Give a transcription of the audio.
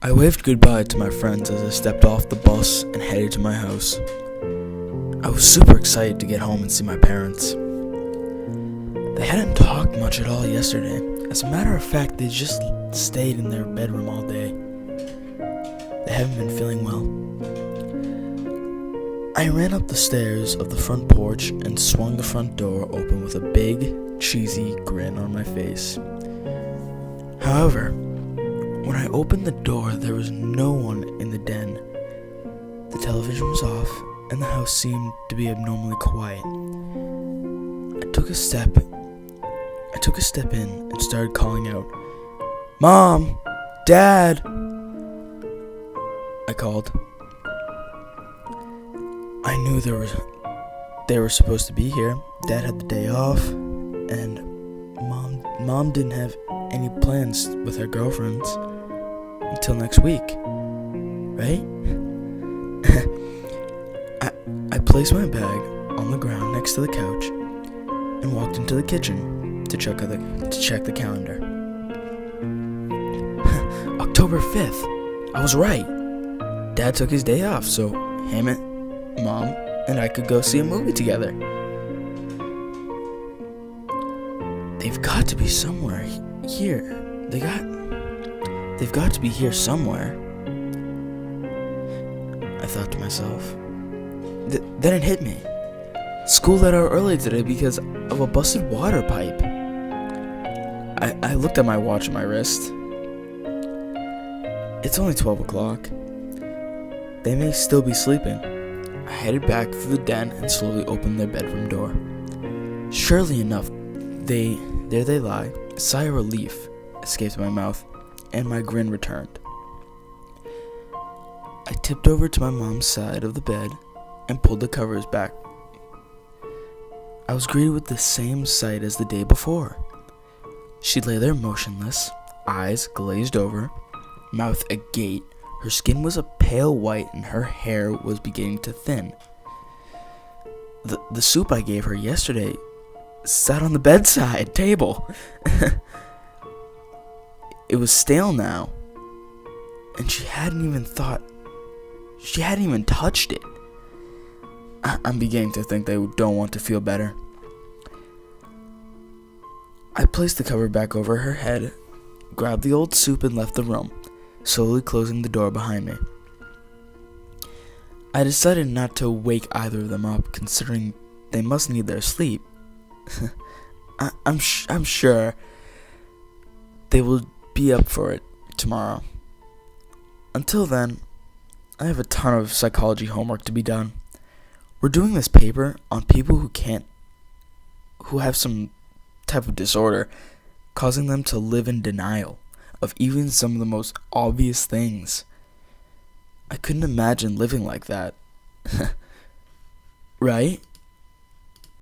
I waved goodbye to my friends as I stepped off the bus and headed to my house. I was super excited to get home and see my parents. They hadn't talked much at all yesterday. As a matter of fact, they just stayed in their bedroom all day. They haven't been feeling well. I ran up the stairs of the front porch and swung the front door open with a big, cheesy grin on my face. However, when I opened the door, there was no one in the den. The television was off, and the house seemed to be abnormally quiet. I took a step in and started calling out, "Mom! Dad!" I called. I knew they were supposed to be here. Dad had the day off, and Mom didn't have any plans with her girlfriends until next week, right? I placed my bag on the ground next to the couch and walked into the kitchen to check the calendar. October 5th. I was right. Dad took his day off, so him and Mom and I could go see a movie together. They've got to be somewhere here. They've got to be here somewhere. I thought to myself. Then it hit me. School let out early today because of a busted water pipe. I looked at my watch on my wrist. It's only 12 o'clock. They may still be sleeping. I headed back through the den and slowly opened their bedroom door. Surely enough, there they lie. A sigh of relief escaped my mouth, and my grin returned. I tipped over to my mom's side of the bed and pulled the covers back. I was greeted with the same sight as the day before. She lay there motionless, eyes glazed over, mouth agape. Her skin was a pale white and her hair was beginning to thin. The soup I gave her yesterday sat on the bedside table. It was stale now, and she hadn't even touched it. I'm beginning to think they don't want to feel better. I placed the cover back over her head, grabbed the old soup and left the room, slowly closing the door behind me. I decided not to wake either of them up, considering they must need their sleep. I'm sure they will be up for it tomorrow. Until then, I have a ton of psychology homework to be done. We're doing this paper on people who have some type of disorder, causing them to live in denial of even some of the most obvious things. I couldn't imagine living like that. Right?